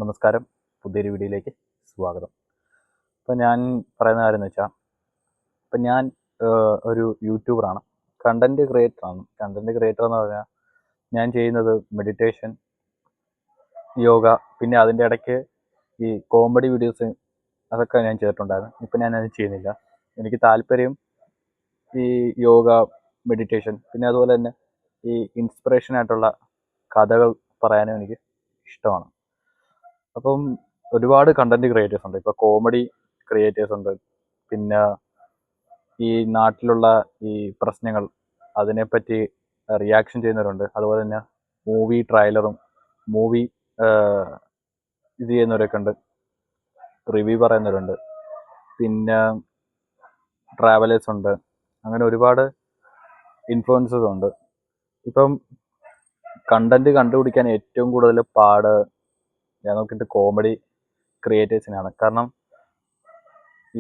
നമസ്കാരം. പുതിയൊരു വീഡിയോയിലേക്ക് സ്വാഗതം. ഇപ്പം ഞാൻ പറയുന്ന കാര്യം എന്ന് വെച്ചാൽ, ഇപ്പം ഞാൻ ഒരു യൂട്യൂബറാണ്, കണ്ടൻറ് ക്രിയേറ്ററാണ്. കണ്ടൻറ് ക്രിയേറ്റർ എന്ന് പറഞ്ഞാൽ ഞാൻ ചെയ്യുന്നത് മെഡിറ്റേഷൻ, യോഗ, പിന്നെ അതിൻ്റെ ഇടയ്ക്ക് ഈ കോമഡി വീഡിയോസ് അതൊക്കെ ഞാൻ ചെയ്തിട്ടുണ്ടായിരുന്നു. ഇപ്പം ഞാനത് ചെയ്യുന്നില്ല. എനിക്ക് താല്പര്യം ഈ യോഗ, മെഡിറ്റേഷൻ, പിന്നെ അതുപോലെ തന്നെ ഈ ഇൻസ്പിറേഷനായിട്ടുള്ള കഥകൾ പറയാനും എനിക്ക് ഇഷ്ടമാണ്. അപ്പം ഒരുപാട് കണ്ടന്റ് ക്രിയേറ്റേഴ്സ് ഉണ്ട്. ഇപ്പോൾ കോമഡി ക്രിയേറ്റേഴ്സ് ഉണ്ട്, പിന്നെ ഈ നാട്ടിലുള്ള ഈ പ്രശ്നങ്ങൾ അതിനെപ്പറ്റി റിയാക്ഷൻ ചെയ്യുന്നവരുണ്ട്. അതുപോലെ തന്നെ മൂവി ട്രailer-ഉം മൂവി ഇത് ചെയ്യുന്നവരൊക്കെ ഉണ്ട്, റിവ്യൂ പറയുന്നവരുണ്ട്, പിന്നെ ട്രാവലേഴ്സ് ഉണ്ട്. അങ്ങനെ ഒരുപാട് ഇൻഫ്ലുവൻസേഴ്സ് ഉണ്ട്. ഇപ്പം കണ്ടന്റ് കണ്ടുപിടിക്കാൻ ഏറ്റവും കൂടുതൽ പാട് ഞാൻ നോക്കിയിട്ട് കോമഡി ക്രിയേറ്റേഴ്സിനാണ്. കാരണം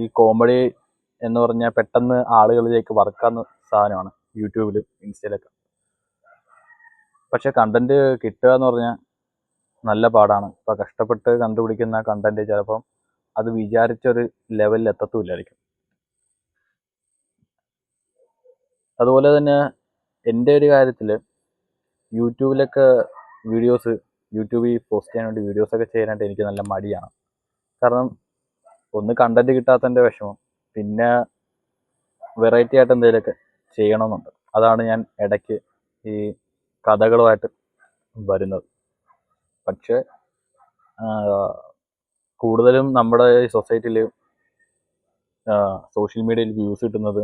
ഈ കോമഡി എന്ന് പറഞ്ഞാൽ പെട്ടെന്ന് ആളുകളിലേക്ക് വർക്കാവുന്ന സാധനമാണ് യൂട്യൂബിലും ഇൻസ്റ്റയിലൊക്കെ. പക്ഷെ കണ്ടന്റ് കിട്ടുക എന്ന് പറഞ്ഞാൽ നല്ല പാടാണ്. ഇപ്പം കഷ്ടപ്പെട്ട് കണ്ടുപിടിക്കുന്ന കണ്ടന്റ് ചിലപ്പം അത് വിചാരിച്ചൊരു ലെവലിൽ എത്തത്തുമില്ലായിരിക്കും. അതുപോലെ തന്നെ എൻ്റെ ഒരു കാര്യത്തിൽ യൂട്യൂബിലൊക്കെ യൂട്യൂബിൽ പോസ്റ്റ് ചെയ്യാൻ വേണ്ടി വീഡിയോസൊക്കെ ചെയ്യാനായിട്ട് എനിക്ക് നല്ല മടിയാണ്. കാരണം ഒന്ന് കണ്ടന്റ് കിട്ടാത്തതിൻ്റെ വിഷമം, പിന്നെ വെറൈറ്റി ആയിട്ട് എന്തെങ്കിലുമൊക്കെ ചെയ്യണമെന്നുണ്ട്. അതാണ് ഞാൻ ഇടയ്ക്ക് ഈ കഥകളുമായിട്ട് വരുന്നത്. പക്ഷേ കൂടുതലും നമ്മുടെ ഈ സൊസൈറ്റിയിൽ സോഷ്യൽ മീഡിയയിൽ വ്യൂസ് കിട്ടുന്നത്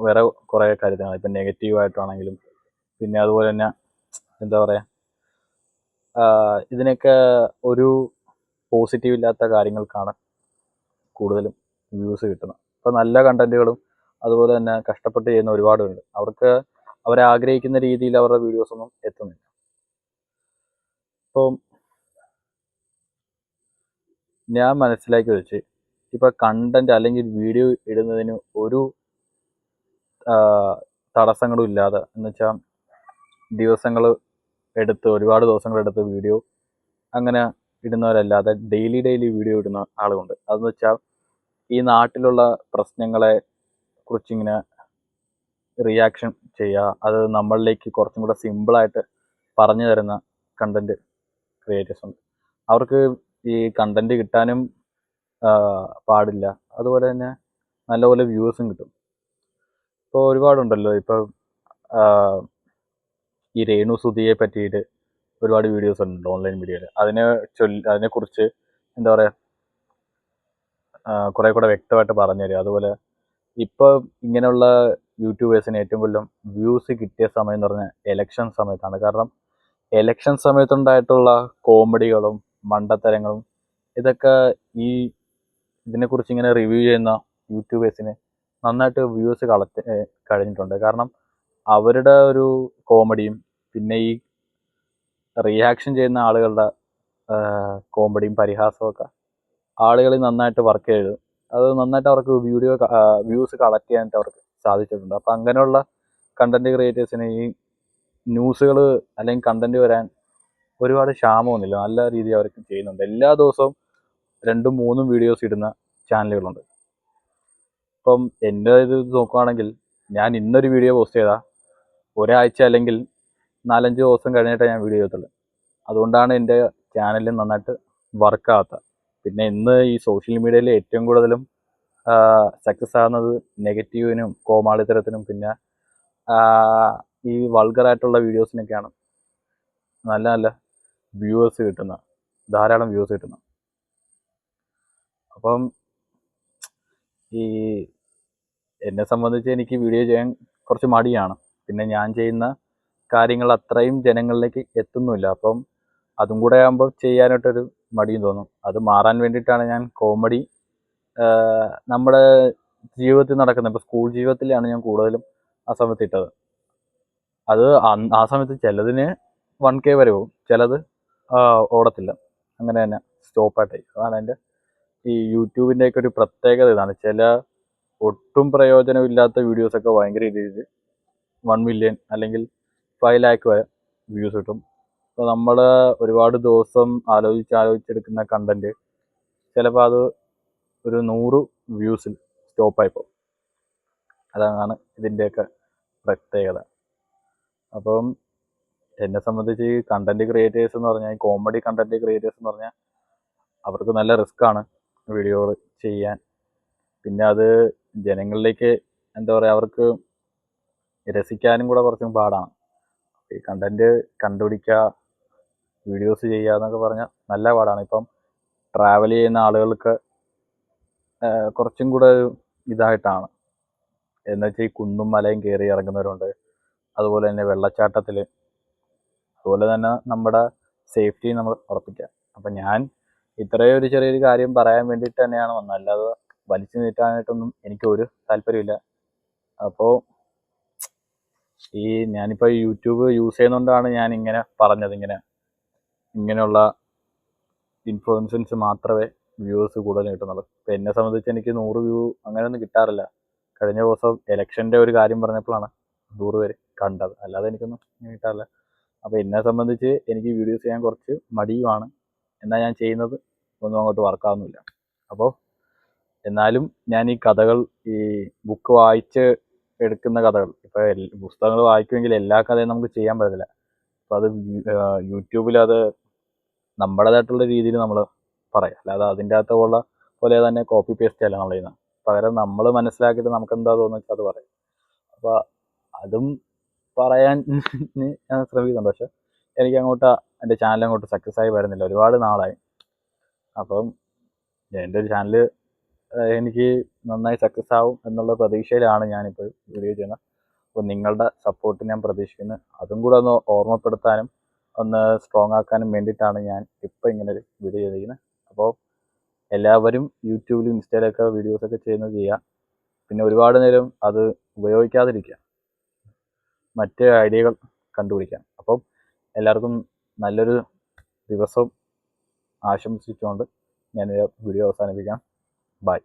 വേറെ കുറേ കാര്യത്തിനാണ്. ഇപ്പം നെഗറ്റീവായിട്ടാണെങ്കിലും, പിന്നെ അതുപോലെ തന്നെ എന്താ പറയുക, ഇതിനൊക്കെ ഒരു പോസിറ്റീവ് ഇല്ലാത്ത കാര്യങ്ങൾക്കാണ് കൂടുതലും വ്യൂസ് കിട്ടുന്നത്. ഇപ്പോൾ നല്ല കണ്ടന്റുകളും അതുപോലെ തന്നെ കഷ്ടപ്പെട്ട് ചെയ്യുന്ന ഒരുപാടുണ്ട്. അവർക്ക് അവരെ ആഗ്രഹിക്കുന്ന രീതിയിൽ അവരുടെ വീഡിയോസൊന്നും എത്തുന്നില്ല. ഇപ്പം ഞാൻ മനസ്സിലാക്കി വെച്ച്, ഇപ്പം കണ്ടന്റ് അല്ലെങ്കിൽ വീഡിയോ ഇടുന്നതിന് ഒരു തടസ്സങ്ങളും ഇല്ലാതെ, എന്ന് വെച്ചാൽ ഒരുപാട് ദിവസങ്ങളെടുത്ത് വീഡിയോ അങ്ങനെ ഇടുന്നവരല്ലാതെ ഡെയിലി വീഡിയോ ഇടുന്ന ആളുമുണ്ട്. അതെന്ന് വെച്ചാൽ ഈ നാട്ടിലുള്ള പ്രശ്നങ്ങളെ കുറിച്ചിങ്ങനെ റിയാക്ഷൻ ചെയ്യുക, അത് നമ്മളിലേക്ക് കുറച്ചും കൂടെ സിമ്പിളായിട്ട് പറഞ്ഞു തരുന്ന കണ്ടന്റ് ക്രിയേറ്റേഴ്സ് ഉണ്ട്. അവർക്ക് ഈ കണ്ടന്റ് കിട്ടാനും പാടില്ല, അതുപോലെ തന്നെ നല്ലപോലെ വ്യൂസും കിട്ടും. ഇപ്പോൾ ഒരുപാടുണ്ടല്ലോ. ഇപ്പോൾ ഈ രേണു സുധിയെ പറ്റിയിട്ട് ഒരുപാട് വീഡിയോസ് ഉണ്ട് ഓൺലൈൻ മീഡിയയിൽ. അതിനെക്കുറിച്ച് എന്താ പറയുക, കുറേ കൂടെ വ്യക്തമായിട്ട് പറഞ്ഞു തരിക. അതുപോലെ ഇപ്പോൾ ഇങ്ങനെയുള്ള യൂട്യൂബേഴ്സിന് ഏറ്റവും കൂടുതൽ വ്യൂസ് കിട്ടിയ സമയം എന്ന് പറഞ്ഞാൽ എലക്ഷൻ സമയത്താണ്. കാരണം എലക്ഷൻ സമയത്തുണ്ടായിട്ടുള്ള കോമഡികളും മണ്ടത്തരങ്ങളും ഇതൊക്കെ ഇതിനെക്കുറിച്ച് ഇങ്ങനെ റിവ്യൂ ചെയ്യുന്ന യൂട്യൂബേഴ്സിന് നന്നായിട്ട് വ്യൂസ് കഴിഞ്ഞിട്ടുണ്ട്. കാരണം അവരുടെ ഒരു കോമഡിയും പിന്നെ ഈ റിയാക്ഷൻ ചെയ്യുന്ന ആളുകളുടെ കോമഡിയും പരിഹാസവും ഒക്കെ ആളുകളിൽ നന്നായിട്ട് വർക്ക് ചെയ്ത് അത് നന്നായിട്ട് അവർക്ക് വ്യൂസ് കളക്ട് ചെയ്യാനായിട്ട് അവർക്ക് സാധിച്ചിട്ടുണ്ട്. അപ്പം അങ്ങനെയുള്ള കണ്ടന്റ് ക്രിയേറ്റേഴ്സിന് ഈ ന്യൂസുകൾ അല്ലെങ്കിൽ കണ്ടന്റ് വരാൻ ഒരുപാട് ക്ഷാമമൊന്നുമില്ല. നല്ല രീതിയിൽ അവർക്ക് ചെയ്യുന്നുണ്ട്. എല്ലാ ദിവസവും 2-3 വീഡിയോസ് ഇടുന്ന ചാനലുകളുണ്ട്. ഇപ്പം എൻ്റെ ഇത് നോക്കുകയാണെങ്കിൽ, ഞാൻ ഇന്നൊരു വീഡിയോ പോസ്റ്റ് ചെയ്താൽ ഒരാഴ്ച അല്ലെങ്കിൽ 4-5 ദിവസം കഴിഞ്ഞിട്ടേ ഞാൻ വീഡിയോ ചെയ്യത്തുള്ളൂ. അതുകൊണ്ടാണ് എൻ്റെ ചാനലിൽ നന്നായിട്ട് വർക്കാകാത്തത്. പിന്നെ ഇന്ന് ഈ സോഷ്യൽ മീഡിയയിൽ ഏറ്റവും കൂടുതലും സക്സസ് ആകുന്നത് നെഗറ്റീവിനും കോമാളിത്തരത്തിനും പിന്നെ ഈ വൾഗറായിട്ടുള്ള വീഡിയോസിനൊക്കെയാണ് നല്ല നല്ല ധാരാളം വ്യൂസ് കിട്ടുന്നത്. അപ്പം ഈ എന്നെ സംബന്ധിച്ച് എനിക്ക് വീഡിയോ ചെയ്യാൻ കുറച്ച് മടിയാണ്. പിന്നെ ഞാൻ ചെയ്യുന്ന കാര്യങ്ങൾ അത്രയും ജനങ്ങളിലേക്ക് എത്തുന്നില്ല. അപ്പം അതും കൂടെ ആകുമ്പോൾ ചെയ്യാനായിട്ടൊരു മടിയും തോന്നും. അത് മാറാൻ വേണ്ടിയിട്ടാണ് ഞാൻ കോമഡി നമ്മുടെ ജീവിതത്തിൽ നടക്കുന്നത്. ഇപ്പോൾ സ്കൂൾ ജീവിതത്തിലാണ് ഞാൻ കൂടുതലും ആ സമയത്ത് ഇട്ടത്. അത് ആ സമയത്ത് ചിലതിന് 1K വരെ പോകും, ചിലത് ഓടത്തില്ല, അങ്ങനെ തന്നെ സ്റ്റോപ്പായിട്ടായി. അതാണ് എൻ്റെ ഈ യൂട്യൂബിൻ്റെയൊക്കെ ഒരു പ്രത്യേകത. ഇതാണ്, ചില ഒട്ടും പ്രയോജനമില്ലാത്ത വീഡിയോസൊക്കെ ഭയങ്കര രീതിയിൽ 1 മില്യൺ അല്ലെങ്കിൽ 5 ലാക്ക് വരെ വ്യൂസ് കിട്ടും. ഇപ്പോൾ നമ്മൾ ഒരുപാട് ദിവസം ആലോചിച്ചെടുക്കുന്ന കണ്ടന്റ് ചിലപ്പോൾ അത് ഒരു 100 വ്യൂസിൽ സ്റ്റോപ്പായി പോകും. അതാണ് ഇതിൻ്റെയൊക്കെ പ്രത്യേകത. അപ്പം എന്നെ സംബന്ധിച്ച് കണ്ടന്റ് ക്രിയേറ്റേഴ്സ് എന്ന് പറഞ്ഞാൽ, കോമഡി കണ്ടന്റ് ക്രിയേറ്റേഴ്സ് എന്ന് പറഞ്ഞാൽ അവർക്ക് നല്ല റിസ്ക്കാണ് വീഡിയോ ചെയ്യാൻ. പിന്നെ അത് ജനങ്ങളിലേക്ക് എന്താ പറയുക, അവർക്ക് രസിക്കാനും കൂടെ കുറച്ചും പാടാണ്. ഈ കണ്ടന്റ് കണ്ടുപിടിക്കുക, വീഡിയോസ് ചെയ്യുക എന്നൊക്കെ പറഞ്ഞാൽ നല്ല പാടാണ്. ഇപ്പം ട്രാവൽ ചെയ്യുന്ന ആളുകൾക്ക് കുറച്ചും കൂടെ ഒരു ഇതായിട്ടാണ്. എന്നുവെച്ചാൽ ഈ കുന്നും മലയും കയറി ഇറങ്ങുന്നവരുണ്ട്, അതുപോലെ തന്നെ വെള്ളച്ചാട്ടത്തിൽ, അതുപോലെ തന്നെ നമ്മുടെ സേഫ്റ്റി നമ്മൾ ഉറപ്പിക്കുക. അപ്പം ഞാൻ ഇത്രയും ഒരു ചെറിയൊരു കാര്യം പറയാൻ വേണ്ടിയിട്ട് തന്നെയാണ് വന്നത്, അല്ലാതെ വലിച്ചു നീട്ടാനായിട്ടൊന്നും എനിക്കൊരു താല്പര്യമില്ല. അപ്പോൾ ഈ ഞാനിപ്പോൾ യൂട്യൂബ് യൂസ് ചെയ്യുന്നതുകൊണ്ടാണ് ഞാൻ ഇങ്ങനെ പറഞ്ഞത്. ഇങ്ങനെയുള്ള ഇൻഫ്ലുവൻസൻസ് മാത്രമേ വ്യൂവേഴ്സ് കൂടുതൽ കിട്ടുന്നുള്ളൂ. ഇപ്പോൾ എന്നെ സംബന്ധിച്ച് എനിക്ക് 100 വ്യൂ അങ്ങനെയൊന്നും കിട്ടാറില്ല. കഴിഞ്ഞ ദിവസം ഇലക്ഷൻ്റെ ഒരു കാര്യം പറഞ്ഞപ്പോഴാണ് 100 പേര് കണ്ടത്, അല്ലാതെ എനിക്കൊന്നും കിട്ടാറില്ല. അപ്പോൾ എന്നെ സംബന്ധിച്ച് എനിക്ക് വീഡിയോസ് ചെയ്യാൻ കുറച്ച് മടിയുമാണ്. എന്നാൽ ഞാൻ ചെയ്യുന്നത് ഒന്നും അങ്ങോട്ട് വർക്കാവുന്നില്ല. അപ്പോൾ എന്നാലും ഞാൻ ഈ കഥകൾ, ഈ ബുക്ക് വായിച്ച് എടുക്കുന്ന കഥകൾ, ഇപ്പോൾ പുസ്തകങ്ങൾ വായിക്കുമെങ്കിൽ എല്ലാ കഥയും നമുക്ക് ചെയ്യാൻ പറ്റില്ല. അപ്പോൾ അത് യൂട്യൂബിൽ അത് നമ്മുടേതായിട്ടുള്ള രീതിയിൽ നമ്മൾ പറയാം, അല്ലാതെ അതിൻ്റെ അകത്തുള്ള പോലെ തന്നെ കോപ്പി പേസ്റ്റ് അല്ല നമ്മൾ ചെയ്യുന്നത്. പകരം നമ്മൾ മനസ്സിലാക്കിയിട്ട് നമുക്ക് എന്താ തോന്നുന്നു വെച്ചാൽ അത് പറയും. അപ്പോൾ അതും പറയാൻ ഞാൻ ശ്രമിക്കുന്നുണ്ട്. പക്ഷെ എനിക്ക് അങ്ങോട്ട് എൻ്റെ ചാനൽ അങ്ങോട്ട് സക്സസ് ആയി വരുന്നില്ല, ഒരുപാട് നാളായി. അപ്പം എൻ്റെ ഒരു ചാനൽ എനിക്ക് നന്നായി സക്സസ് ആവും എന്നുള്ള പ്രതീക്ഷയിലാണ് ഞാനിപ്പോൾ വീഡിയോ ചെയ്യുന്നത്. അപ്പോൾ നിങ്ങളുടെ സപ്പോർട്ട് ഞാൻ പ്രതീക്ഷിക്കുന്നു. അതും കൂടെ ഒന്ന് ഓർമ്മപ്പെടുത്താനും ഒന്ന് സ്ട്രോങ് ആക്കാനും വേണ്ടിയിട്ടാണ് ഞാൻ ഇപ്പോൾ ഇങ്ങനൊരു വീഡിയോ ചെയ്തിരിക്കുന്നത്. അപ്പോൾ എല്ലാവരും യൂട്യൂബിലും ഇൻസ്റ്റയിലൊക്കെ വീഡിയോസൊക്കെ ചെയ്യുക. പിന്നെ ഒരുപാട് നേരം അത് ഉപയോഗിക്കാതിരിക്കുക, മറ്റ് ഐഡിയകൾ കണ്ടുപിടിക്കാം. അപ്പം എല്ലാവർക്കും നല്ലൊരു ദിവസം ആശംസിച്ചുകൊണ്ട് ഞാൻ വീഡിയോ അവസാനിപ്പിക്കാം. ബൈ.